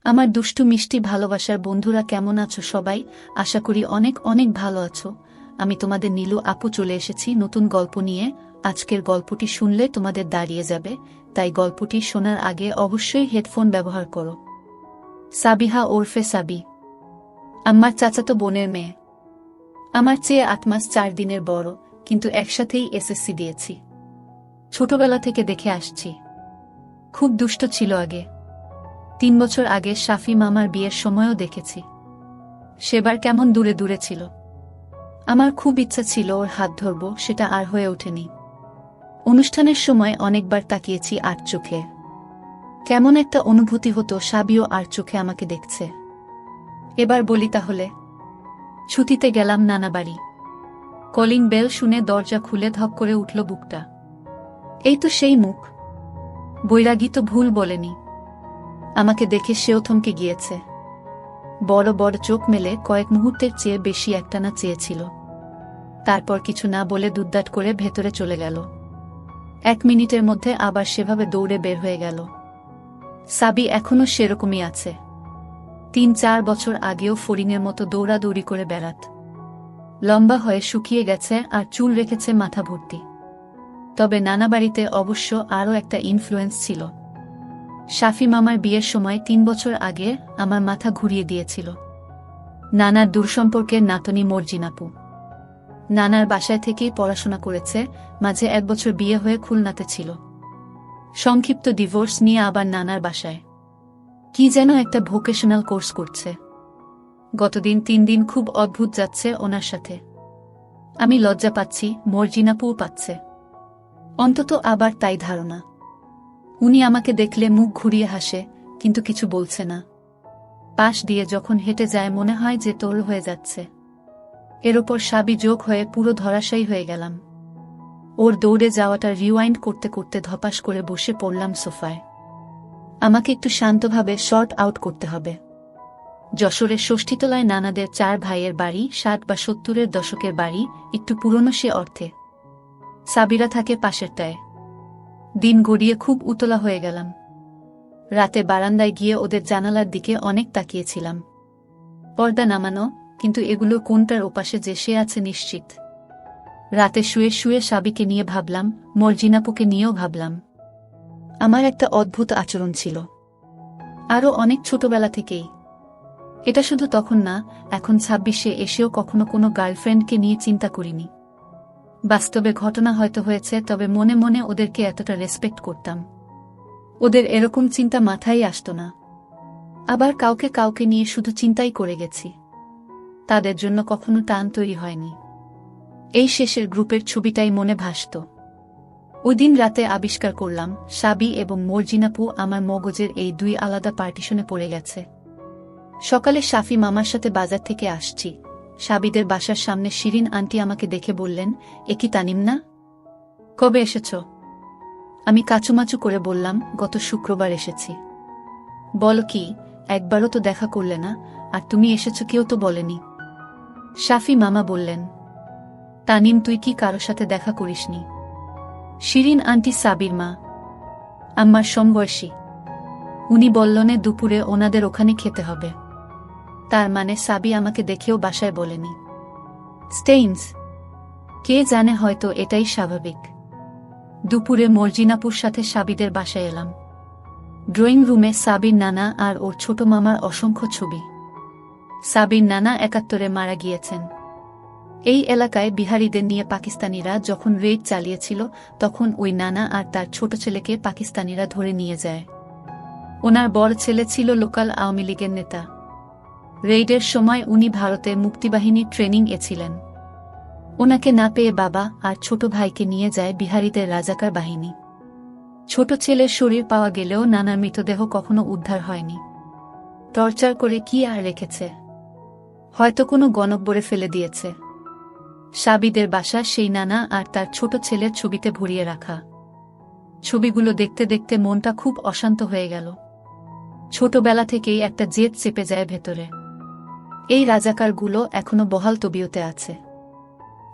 আমার দুষ্টু মিষ্টি ভালোবাসার বন্ধুরা কেমন আছো সবাই? আশা করি অনেক অনেক ভালো আছো। আমি তোমাদের নীলু আপু চলে এসেছি নতুন গল্প নিয়ে। আজকের গল্পটি শুনলে তোমাদের দাঁড়িয়ে যাবে, তাই গল্পটি শোনার আগে অবশ্যই হেডফোন ব্যবহার করো। সাবিহা ওরফে সাবি আমার চাচাতো বোনের মেয়ে। আমার চেয়ে 8 মাস 4 দিনের বড়, কিন্তু একসাথেই এসএসসি দিয়েছি। ছোটবেলা থেকে দেখে আসছি, খুব দুষ্ট ছিল আগে। 3 বছর আগে শাফি মামার বিয়ের সময়ও দেখেছি, সেবার কেমন দূরে দূরে ছিল। আমার খুব ইচ্ছা ছিল ওর হাত ধরব, সেটা আর হয়ে ওঠেনি। অনুষ্ঠানের সময় অনেকবার তাকিয়েছি আর চোখে, কেমন একটা অনুভূতি হতো সাবিও আর চোখে আমাকে দেখছে। এবার বলি তাহলে। ছুটিতে গেলাম নানা বাড়ি। কলিং বেল শুনে দরজা খুলে ধপ করে উঠল বুকটা। এই তো সেই মুখ। বৈরাগী তো ভুল বলেনি। আমাকে দেখে সেও থমকে গিয়েছে। বড় বড় চোখ মেলে কয়েক মুহূর্তের চেয়ে বেশি একটানা চেয়েছিল। তারপর কিছু না বলে দুদ্দাট করে ভেতরে চলে গেল। 1 মিনিটের মধ্যে আবার সেভাবে দৌড়ে বের হয়ে গেল। সাবি এখনো সেরকমই আছে। 3-4 বছর আগেও ফড়িংয়ের মতো দৌড়াদৌড়ি করে বেড়াত। লম্বা হয়ে শুকিয়ে গেছে আর চুল রেখেছে মাথা ভর্তি। তবে নানা বাড়িতে অবশ্য আরও একটা ইনফ্লুয়েন্স ছিল। শাফি মামার বিয়ের সময় 3 বছর আগে আমার মাথা ঘুরিয়ে দিয়েছিল। নানার দূরসম্পর্কের নাতনি মর্জিনাপু। নানার বাসায় থেকেই পড়াশোনা করেছে, মাঝে 1 বছর বিয়ে হয়ে খুলনাতে ছিল। সংক্ষিপ্ত ডিভোর্স নিয়ে আবার নানার বাসায় কি যেন একটা ভোকেশনাল কোর্স করছে। গতদিন 3 দিন খুব অদ্ভুত যাচ্ছে ওনার সাথে। আমি লজ্জা পাচ্ছি, মর্জিনাপুও পাচ্ছে। অন্তত আবার তাই ধারণা। উনি আমাকে দেখলে মুখ ঘুরিয়ে হাসে, কিন্তু কিছু বলছে না। পাশ দিয়ে যখন হেঁটে যায় মনে হয় যে তোল হয়ে যাচ্ছে। এর ওপর সাবি যোগ হয়ে পুরো ধরাশায়ী হয়ে গেলাম। ওর দৌড়ে যাওয়াটা রিওয়াইন্ড করতে করতে ধপাস করে বসে পড়লাম সোফায়। আমাকে একটু শান্তভাবে শর্ট আউট করতে হবে। যশোরের ষষ্ঠীতলায় নানাদের 4 ভাইয়ের বাড়ি, 60 বা 70-এর দশকের বাড়ি, একটু পুরনো সে অর্থে। সাবিরা থাকে পাশেরটায়। দিন গড়িয়ে খুব উতলা হয়ে গেলাম। রাতে বারান্দায় গিয়ে ওদের জানালার দিকে অনেক তাকিয়েছিলাম। পর্দা নামানো, কিন্তু এগুলো কোনটার ওপাশে যে সে আছে নিশ্চিত। রাতে শুয়ে শুয়ে সাবিকে নিয়ে ভাবলাম, মর্জিনাপুকে নিয়েও ভাবলাম। আমার একটা অদ্ভুত আচরণ ছিল, আরও অনেক ছোটবেলা থেকেই। এটা শুধু তখন না, এখন 26-এ এসেও কখনো কোনো গার্লফ্রেন্ডকে নিয়ে চিন্তা করিনি। বাস্তবে ঘটনা হয়তো হয়েছে, তবে মনে মনে ওদেরকে এতটা রেসপেক্ট করতাম। ওদের এরকম চিন্তা মাথায় আসতো না। আবার কাউকে কাউকে নিয়ে শুধু চিন্তাই করে গেছি, তাদের জন্য কখনো টান তৈরি হয়নি। এই শেষের গ্রুপের ছবিটাই মনে ভাসত। ওই দিন রাতে আবিষ্কার করলাম, সাবি এবং মর্জিনাপু আমার মগজের এই 2 আলাদা পার্টিশনে পড়ে গেছে। সকালে শাফি মামার সাথে বাজার থেকে আসছি। সাবিদের বাসার সামনে শিরিন আন্টি আমাকে দেখে বললেন, এ কি তানিম না? কবে এসেছ? আমি কাচুমাচু করে বললাম, গত শুক্রবার এসেছি। বলো কি, একবারও তো দেখা করলে না, আর তুমি এসেছ কেউ তো বলেনি। শাফি মামা বললেন, তানিম তুই কি কারো সাথে দেখা করিসনি? শিরিন আন্টি সাবির মা, আমার সমবয়সী। উনি বললেনে দুপুরে ওনাদের ওখানে খেতে হবে। তার মানে সাবি আমাকে দেখেও বাসায় বলেনি। স্টেইনস, কে জানে, হয়তো এটাই স্বাভাবিক। দুপুরে মর্জিনাপুর সাথে সাবিদের বাসায় এলাম। ড্রয়িং রুমে সাবির নানা আর ওর ছোট মামার অসংখ্য ছবি। সাবির নানা 71-এ মারা গিয়েছেন। এই এলাকায় বিহারিদের নিয়ে পাকিস্তানিরা যখন রেইড চালিয়েছিল, তখন ওই নানা আর তার ছোট ছেলেকে পাকিস্তানিরা ধরে নিয়ে যায়। ওনার বড় ছেলে ছিল লোকাল আওয়ামী লীগের নেতা। রেইডের সময় উনি ভারতের মুক্তিবাহিনীর ট্রেনিং এ ছিলেন। ওনাকে না পেয়ে বাবা আর ছোট ভাইকে নিয়ে যায় বিহারিদের রাজাকার বাহিনী। ছোট ছেলের শরীর পাওয়া গেলেও নানার মৃতদেহ কখনো উদ্ধার হয়নি। টর্চার করে কি আর রেখেছে, হয়তো কোনো গণকবরে ফেলে দিয়েছে। সাবিদের বাসা সেই নানা আর তার ছোট ছেলের ছবিতে ভরিয়ে রাখা। ছবিগুলো দেখতে দেখতে মনটা খুব অশান্ত হয়ে গেল। ছোটবেলা থেকেই একটা জেদ চেপে যায় ভেতরে। এই রাজাকারগুলো এখনো বহাল তবিয়তে আছে।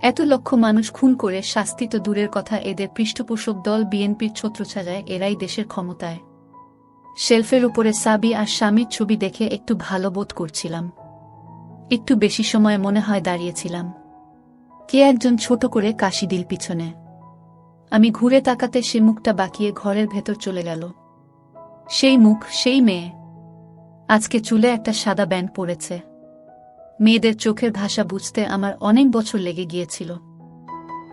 এত লক্ষ মানুষ খুন করে শাস্তি তো দূরের কথা, এদের পৃষ্ঠপোষক দল বিএনপির ছত্রছায়ায় এরাই দেশের ক্ষমতায়। শেলফের উপরে সাবি আর স্বামীর ছবি দেখে একটু ভালো বোধ করছিলাম। একটু বেশি সময় মনে হয় দাঁড়িয়েছিলাম। কে একজন ছোট করে কাশি দিল পিছনে। আমি ঘুরে তাকাতে সে মুখটা বাঁকিয়ে ঘরের ভেতর চলে গেল। সেই মুখ, সেই মেয়ে। আজকে চুলে একটা সাদা ব্যান্ড পড়েছে। মেয়েদের চোখের ভাষা বুঝতে আমার অনেক বছর লেগে গিয়েছিল।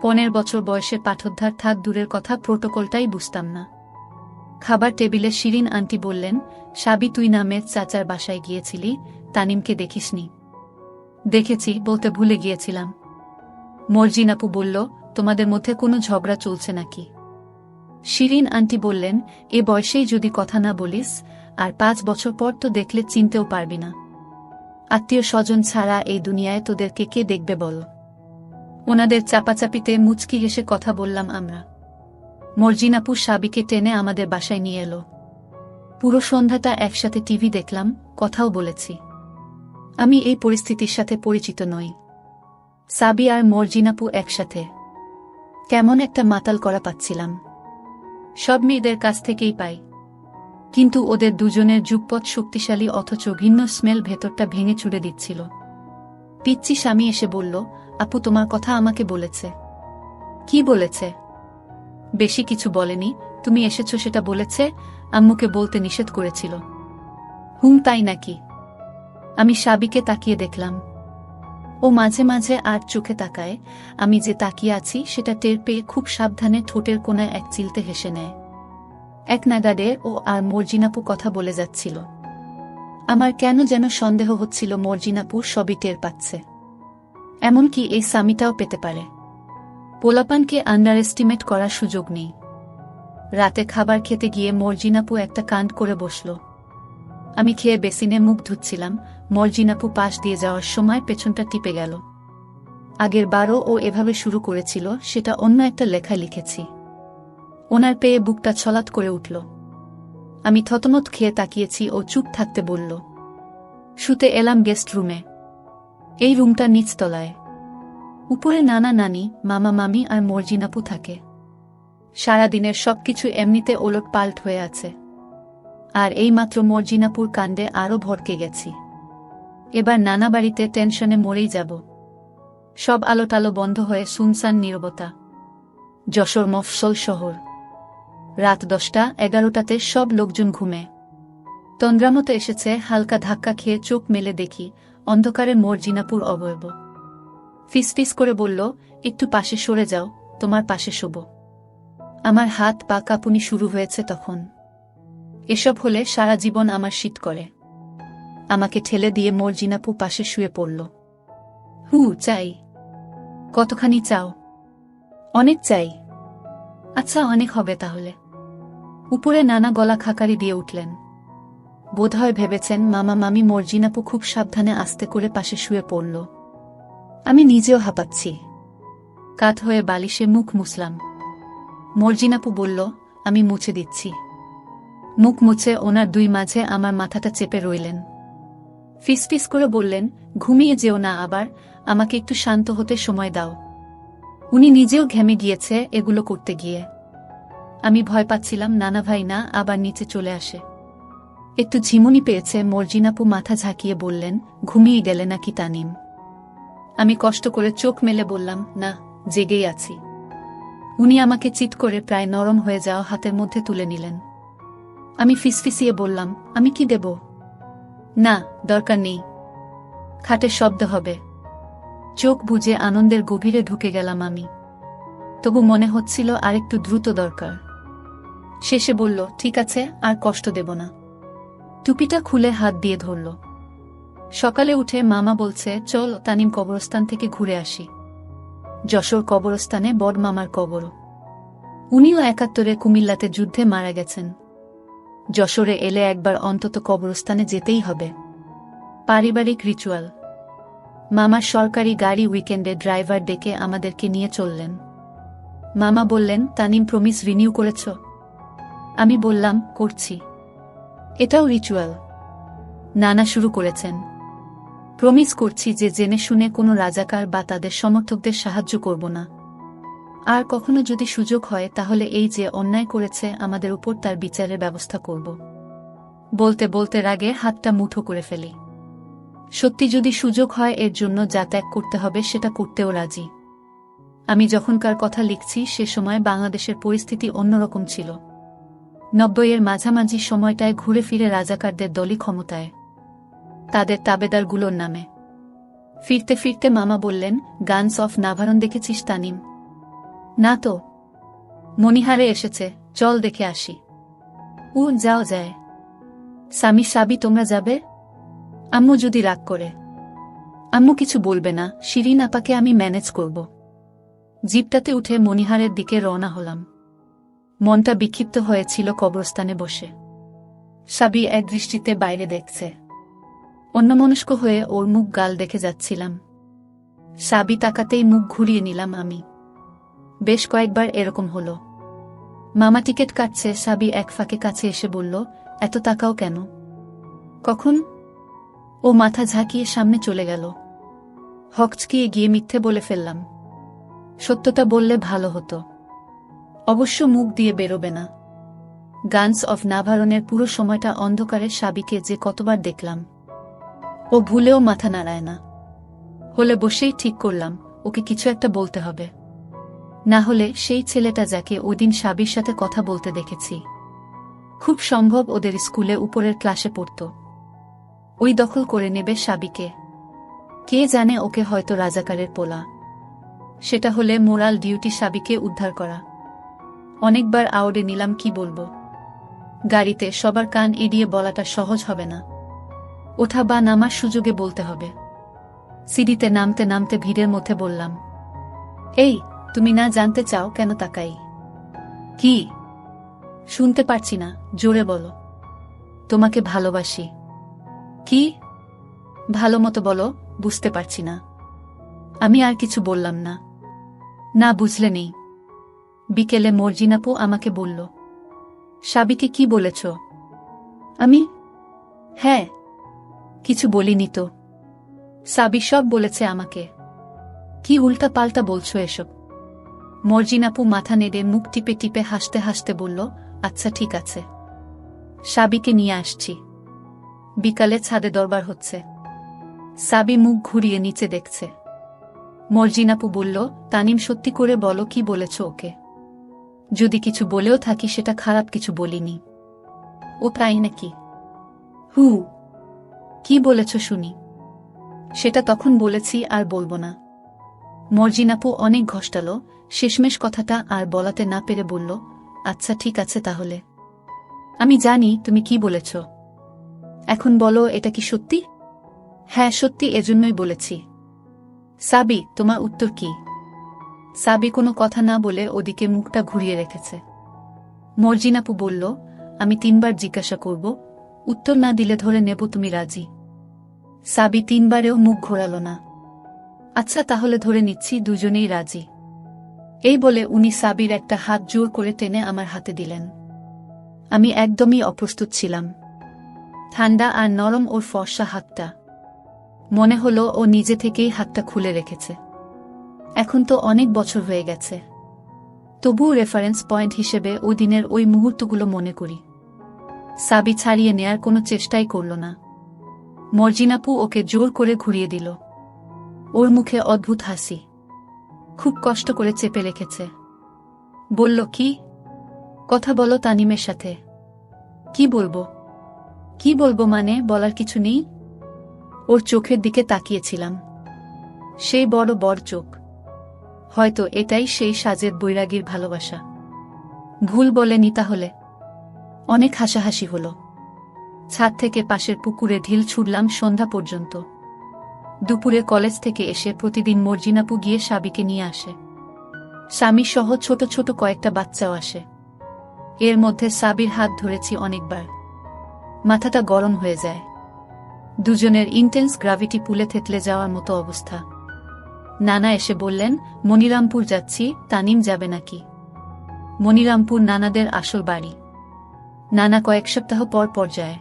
15 বছর বয়সের পাঠোদ্ধার থাক দূরের কথা, প্রোটোকলটাই বুঝতাম না। খাবার টেবিলে শিরিন আন্টি বললেন, সাবি তুই নামের চাচার বাসায় গিয়েছিলি, তানিমকে দেখিসনি? দেখেছি, বলতে ভুলে গিয়েছিলাম। মর্জিন আপু বলল, তোমাদের মধ্যে কোনো ঝগড়া চলছে নাকি? শিরিন আন্টি বললেন, এ বয়সেই যদি কথা না বলিস, আর 5 বছর পর তো দেখলে চিনতেও পারবি না। আত্মীয় স্বজন ছাড়া এই দুনিয়ায় তোদেরকে কে দেখবে বল? ওনাদের চাপাচাপিতে মুচকি হেসে কথা বললাম আমরা। মর্জিন আপু সাবিকে টেনে আমাদের বাসায় নিয়ে এলো। পুরো সন্ধ্যাটা একসাথে টিভি দেখলাম, কথাও বলেছি। আমি এই পরিস্থিতির সাথে পরিচিত নই। সাবি আর মর্জিন আপু একসাথে, কেমন একটা মাতাল করা পাচ্ছিলাম। সব মেয়েদের কাছ থেকেই পাই, কিন্তু ওদের দুজনের যুগপৎ শক্তিশালী, অথচ ঘৃণ্য স্মেল ভেতরটা ভেঙে চুড়ে দিচ্ছিল। পিচ্চি স্বামী এসে বলল, আপু তোমার কথা আমাকে বলেছে। কি বলেছে? বেশি কিছু বলেনি, তুমি এসেছো সেটা বলেছে, আম্মুকে বলতে নিষেধ করেছিল। তাই নাকি? আমি সাবিকে তাকিয়ে দেখলাম। ও মাঝে মাঝে আর চোখে তাকায়, আমি যে তাকিয়ে আছি সেটা টের পেয়ে খুব সাবধানে ঠোঁটের কোণায় এক চিলতে হেসে নেয়। এক নাগাড়ে ও আর মর্জিনাপু কথা বলে যাচ্ছিল। আমার কেন যেন সন্দেহ হচ্ছিল মর্জিনাপু সবই টের পাচ্ছে, এমনকি এই স্বামীটাও পেতে পারে। পোলাপানকে আন্ডার এস্টিমেট করার সুযোগ নেই। রাতে খাবার খেতে গিয়ে মর্জিনাপু একটা কাণ্ড করে বসল। আমি খেয়ে বেসিনে মুখ ধুচ্ছিলাম, মর্জিনাপু পাশ দিয়ে যাওয়ার সময় পেছনটা টিপে গেল। আগের বারও ও এভাবে শুরু করেছিল, সেটা অন্য একটা লেখায় লিখেছি। ওনার পেয়ে বুকটা ছলাৎ করে উঠল। আমি থতমত খেয়ে তাকিয়েছি, ও চুপ থাকতে বলল। শুতে এলাম গেস্ট রুমে। এই রুমটা নিচতলায়। উপরে নানা নানি, মামা মামি আর মর্জিনাপু থাকে। সারাদিনের সবকিছু এমনিতে ওলট পাল্ট হয়ে আছে। আর এইমাত্র মর্জিনাপুর কাণ্ডে আরও ভড়কে গেছি। এবার নানা বাড়িতে টেনশনে মরেই যাব। সব আলোটালো বন্ধ হয়ে সুনসান নীরবতা। যশোর মফস্বল শহর। রাত 10টা 11টাতে সব লোকজন ঘুমে। তন্দ্রামতো এসেছে, হালকা ধাক্কা খেয়ে চোখ মেলে দেখি অন্ধকারে মর্জিনাপুর অবয়ব। ফিসফিস করে বলল, একটু পাশে সরে যাও, তোমার পাশে শোব। আমার হাত পা কাঁপুনি শুরু হয়েছে তখন। এসব হলে সারা জীবন আমার শীত করে। আমাকে ঠেলে দিয়ে মর্জিনাপু পাশে শুয়ে পড়ল। চাই। কতখানি চাও? অনেক চাই। আচ্ছা, অনেক হবে তাহলে। উপরে নানা গলা খাকারি দিয়ে উঠলেন। বোধহয় ভেবেছেন মামা মামি মর্জিনাপু খুব সাবধানে আস্তে করে পাশে শুয়ে পড়ল। আমি নিজেও হাঁপাচ্ছি। কাত হয়ে বালিশে মুখ মুছলাম। মর্জিনাপু বলল, আমি মুছে দিচ্ছি। মুখ মুছে ওনার দুই মাঝে আমার মাথাটা চেপে রইলেন। ফিসফিস করে বললেন, ঘুমিয়ে যেও না আবার, আমাকে একটু শান্ত হতে সময় দাও। উনি নিজেও ঘেমে গিয়েছে এগুলো করতে গিয়ে। আমি ভয় পাচ্ছিলাম নানা ভাই না আবার নিচে চলে আসে। একটু ঝিমুনি পেয়েছে। মর্জিনাপু মাথা ঝাঁকিয়ে বললেন, ঘুমিয়ে গেলে নাকি তানিম? আমি কষ্ট করে চোখ মেলে বললাম, না, জেগেই আছি। উনি আমাকে চিৎ করে প্রায় নরম হয়ে যাওয়া হাতের মধ্যে তুলে নিলেন। আমি ফিসফিসিয়ে বললাম, আমি কি দেব? না, দরকার নেই। খাটে শব্দ হবে। চোখ বুজে আনন্দের গভীরে ঢুকে গেলাম আমি। তবু মনে হচ্ছিল আরেকটু দ্রুত দরকার। শেষে বলল, ঠিক আছে, আর কষ্ট দেব না। টুপিটা খুলে হাত দিয়ে ধরল। সকালে উঠে মামা বলছে, চল তানিম কবরস্থান থেকে ঘুরে আসি। যশোর কবরস্থানে বড় মামার কবর। উনিও 71-এ কুমিল্লাতে যুদ্ধে মারা গেছেন। যশোরে এলে একবার অন্তত কবরস্থানে যেতেই হবে। পারিবারিক রিচুয়াল। মামার সরকারি গাড়ি উইকেন্ডে ড্রাইভার ডেকে আমাদেরকে নিয়ে চললেন। মামা বললেন, তানিম প্রমিস রিনিউ করেছ? আমি বললাম, করছি। এটাও রিচুয়াল? নানা শুরু করেছেন। প্রমিস করছি যে জেনে শুনে কোনো রাজাকার বা তাদের সমর্থকদের সাহায্য করব না। আর কখনো যদি সুযোগ হয় তাহলে এই যে অন্যায় করেছে আমাদের উপর তার বিচারের ব্যবস্থা করব। বলতে বলতে রাগে হাতটা মুঠো করে ফেলি। সত্যি যদি সুযোগ হয় এর জন্য যা ত্যাগ করতে হবে সেটা করতেও রাজি। আমি যখনকার কথা লিখছি সে সময় বাংলাদেশের পরিস্থিতি অন্যরকম ছিল। 90-এর মাঝামাঝি সময়টায় ঘুরে ফিরে রাজাকারদের দলই ক্ষমতায়, তাদের তাবেদারগুলোর নামে। ফিরতে ফিরতে মামা বললেন, গানস অফ নাভারন দেখেছিস তানিম? না তো। মনিহারে এসেছে, চল দেখে আসি। যাও যায়। সামি সাবি তোমরা যাবে? আম্মু যদি রাগ করে? আম্মু কিছু বলবে না, শিরিন আপাকে আমি ম্যানেজ করব। জিপটাতে উঠে মনিহারের দিকে রওনা হলাম। মনটা বিক্ষিপ্ত হয়েছিল কবরস্থানে বসে। সাবি এক দৃষ্টিতে বাইরে দেখছে। অন্যমনস্ক হয়ে ওর মুখ গাল দেখে যাচ্ছিলাম। সাবি তাকাতেই মুখ ঘুরিয়ে নিলাম আমি। বেশ কয়েকবার এরকম হলো। মামা টিকিট কাটছে, সাবি এক ফাঁকে কাছে এসে বলল, এত তাকাও কেন? কখন? ও মাথা ঝাঁকিয়ে সামনে চলে গেল। হকচকিয়ে গিয়ে মিথ্যে বলে ফেললাম। সত্যটা বললে ভালো হতো। অবশ্য মুখ দিয়ে বেরোবে না। গানস অফ নাভারনের পুরো সময়টা অন্ধকারে সাবিকে যে কতবার দেখলাম। ও ভুলেও মাথা নাড়ায় না। হলে বসেই ঠিক করলাম ওকে কিছু একটা বলতে হবে। না হলে সেই ছেলেটা যাকে ওদিন সাবির সাথে কথা বলতে দেখেছি, খুব সম্ভব ওদের স্কুলে উপরের ক্লাসে পড়ত, ওই দখল করে নেবে সাবিকে। কে জানে, ওকে হয়তো রাজাকারের পোলা। সেটা হলে মোরাল ডিউটি সাবিকে উদ্ধার করা। অনেকবার আওড়ে নিলাম কি বলবো। গাড়িতে সবার কান এড়িয়ে বলাটা সহজ হবে না। ওঠা বা নামার সুযোগে বলতে হবে। সিঁড়িতে নামতে নামতে ভিড়ের মধ্যে বললাম, এই তুমি না জানতে চাও কেন তাকাই? কি? শুনতে পারছি না, জোরে বলো। তোমাকে ভালোবাসি। কি? ভালো মতো বলো, বুঝতে পারছি না। আমি আর কিছু বললাম না। না বুঝলে নেই। বিকেলে মর্জিনাপু আমাকে বলল, সাবিকে কি বলেছ? আমি? হ্যাঁ। কিছু বলিনি তো। সাবি সব বলেছে আমাকে। কি উল্টা পাল্টা বলছো এসব? মর্জিনাপু মাথা নেড়ে মুখ টিপে টিপে হাসতে হাসতে বলল, আচ্ছা ঠিক আছে, সাবিকে নিয়ে আসছি। বিকালে ছাদে দরবার হচ্ছে। সাবি মুখ ঘুরিয়ে নিচে দেখছে। মর্জিনাপু বলল, তানিম সত্যি করে বলো কি বলেছ ওকে? যদি কিছু বলেও থাকি সেটা খারাপ কিছু বলিনি। ও তাই নাকি? হু, কি বলেছ শুনি। সেটা তখন বলেছি, আর বলবো না। মর্জিনাপু অনেক ঘষ্টালো, শেষমেশ কথাটা আর বলাতে না পেরে বলল, আচ্ছা ঠিক আছে তাহলে। আমি জানি তুমি কি বলেছ। এখন বলো এটা কি সত্যি? হ্যাঁ সত্যি, এজন্যই বলেছি। সাবি তোমার উত্তর কি? সাবি কোনো কথা না বলে ওদিকে মুখটা ঘুরিয়ে রেখেছে। মর্জিনাপু বলল, আমি 3 বার জিজ্ঞাসা করব, উত্তর না দিলে ধরে নেব তুমি রাজি। সাবি 3 বারেও মুখ ঘোরাল না। আচ্ছা তাহলে ধরে নিচ্ছি দুজনেই রাজি। এই বলে উনি সাবির একটা হাত জোর করে টেনে আমার হাতে দিলেন। আমি একদমই অপ্রস্তুত ছিলাম। ঠান্ডা আর নরম ওর ফর্সা হাতটা। মনে হলো ও নিজে থেকেই হাতটা খুলে রেখেছে। এখন তো অনেক বছর হয়ে গেছে, তবুও রেফারেন্স পয়েন্ট হিসেবে ওই দিনের ওই মুহূর্তগুলো মনে করি। সাবি ছাড়িয়ে নেয়ার কোনো চেষ্টাই করল না। মর্জিনাপু ওকে জোর করে ঘুরিয়ে দিল। ওর মুখে অদ্ভুত হাসি, খুব কষ্ট করে চেপে রেখেছে। বলল, কি কথা বলো তানিমের সাথে। কি বলবো? কি বলবো মানে বলার কিছু নেই? ওর চোখের দিকে তাকিয়েছিলাম। সেই বড় বড় চোখ। হয়তো এটাই সেই সাজের বৈরাগীর ভালোবাসা। ভুল বলেনি তাহলে। অনেক হাসাহাসি হলো। ছাদ থেকে পাশের পুকুরে ঢিল ছুড়লাম সন্ধ্যা পর্যন্ত। দুপুরে কলেজ থেকে এসে প্রতিদিন মর্জিনাপু গিয়ে সাবিকে নিয়ে আসে। স্বামী সহ ছোট ছোট কয়েকটা বাচ্চাও আসে। এর মধ্যে সাবির হাত ধরেছি অনেকবার। মাথাটা গরম হয়ে যায়। দুজনের ইন্টেন্স গ্র্যাভিটি পুলে থেতলে যাওয়ার মতো অবস্থা। নানা এসে বললেন, মনিরামপুর যাচ্ছি, তানিম যাবে নাকি? মনিরামপুর নানাদের আসল বাড়ি। নানা কয়েক সপ্তাহ পর পর যায়।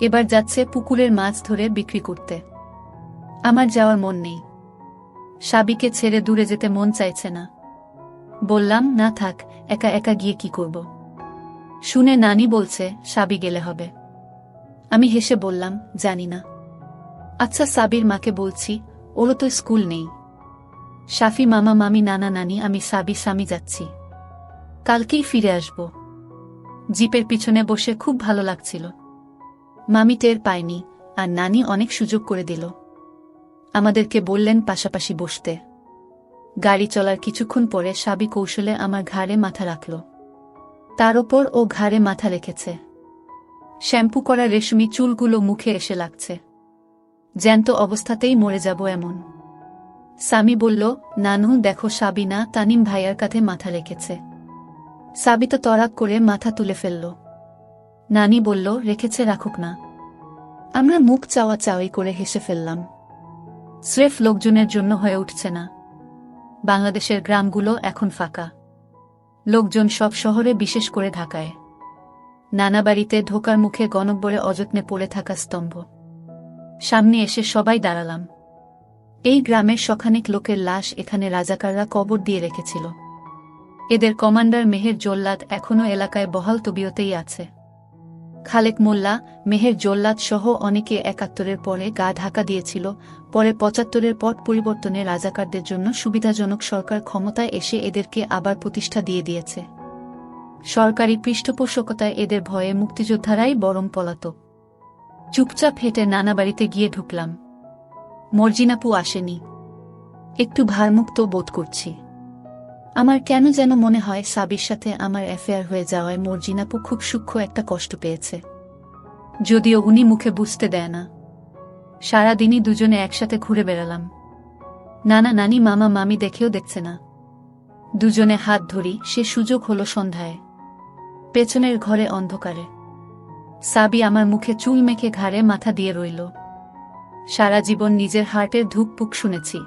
এবার যাচ্ছে পুকুরের মাছ ধরে বিক্রি করতে। আমার যাওয়ার মন নেই। সাবিকে ছেড়ে দূরে যেতে মন চাইছে না। বললাম, না থাক, একা একা গিয়ে কি করব? শুনে নানি বলছে সাবি গেলে হবে। আমি হেসে বললাম, জানি না। আচ্ছা, সাবির মাকে বলছি, ওরও তো স্কুল নেই। শাফি মামা মামি নানা নানি আমি সাবি স্বামী যাচ্ছি, কালকেই ফিরে আসব। জিপের পিছনে বসে খুব ভালো লাগছিল। মামি টের পায়নি, আর নানি অনেক সুযোগ করে দিল। আমাদেরকে বললেন পাশাপাশি বসতে। গাড়ি চলার কিছুক্ষণ পরে সাবি কৌশলে আমার ঘাড়ে মাথা রাখল। তার ওপর ও ঘাড়ে মাথা রেখেছে। শ্যাম্পু করা রেশমি চুলগুলো মুখে এসে লাগছে, জ্যান্ত অবস্থাতেই মরে যাব এমন। সামি বলল, নানু দেখো, সাবিনা তানিম ভাইয়ার কাঁধে মাথা রেখেছে। সাবি তো তড়াক করে মাথা তুলে ফেলল। নানি বলল, রেখেছে, রাখুক না। আমরা মুখ চাওয়া চাওয়াই করে হেসে ফেললাম। স্রেফ লোকজনের জন্য হয়ে উঠছে না। বাংলাদেশের গ্রামগুলো এখন ফাঁকা। লোকজন সব শহরে, বিশেষ করে ঢাকায়। নানা বাড়িতে ঢোকার মুখে গণব্বরে অযত্নে পড়ে থাকা স্তম্ভ। সামনে এসে সবাই দাঁড়ালাম। এই গ্রামের শখানেক লোকের লাশ এখানে রাজাকাররা কবর দিয়ে রেখেছিল। এদের কমান্ডার মেহের জল্লাদ এখনও এলাকায় বহাল তবিয়তেই আছে। খালেক মোল্লা, মেহের জল্লাদ সহ অনেকে ৭১-এর পরে গা ঢাকা দিয়েছিল, পরে ৭৫-এর পট পরিবর্তনে রাজাকারদের জন্য সুবিধাজনক সরকার ক্ষমতায় এসে এদেরকে আবার প্রতিষ্ঠা দিয়ে দিয়েছে। সরকারি পৃষ্ঠপোষকতায় এদের ভয়ে মুক্তিযোদ্ধারাই বরং পলাতক। চুপচাপ হেঁটে নানা বাড়িতে গিয়ে ঢুকলাম। মর্জিনাপু আসেনি। একটু ভারমুক্ত বোধ করছি। আমার কেন যেন মনে হয় সাবির সাথে আমার অ্যাফেয়ার হয়ে যাওয়ায় মর্জিনাপু খুব সূক্ষ্ম একটা কষ্ট পেয়েছে, যদিও উনি মুখে বুঝতে দেয় না। সারাদিনই দুজনে একসাথে ঘুরে বেড়ালাম। নানা নানি মামা মামি দেখেও দেখছে না। দুজনে হাত ধরি, সে সুযোগ হলো সন্ধ্যায়। পেছনের ঘরে অন্ধকারে সাবি আমার মুখে চুল মেখে ঘাড়ে মাথা দিয়ে রইল। সারা জীবন নিজের হার্টের ধুকপুক শুনেছি,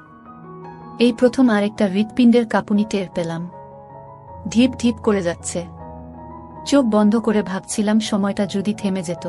এই প্রথম আরেকটা হৃৎপিণ্ডের কাঁপুনি টের পেলাম। ধিপ ধিপ করে যাচ্ছে। চোখ বন্ধ করে ভাবছিলাম সময়টা যদি থেমে যেত।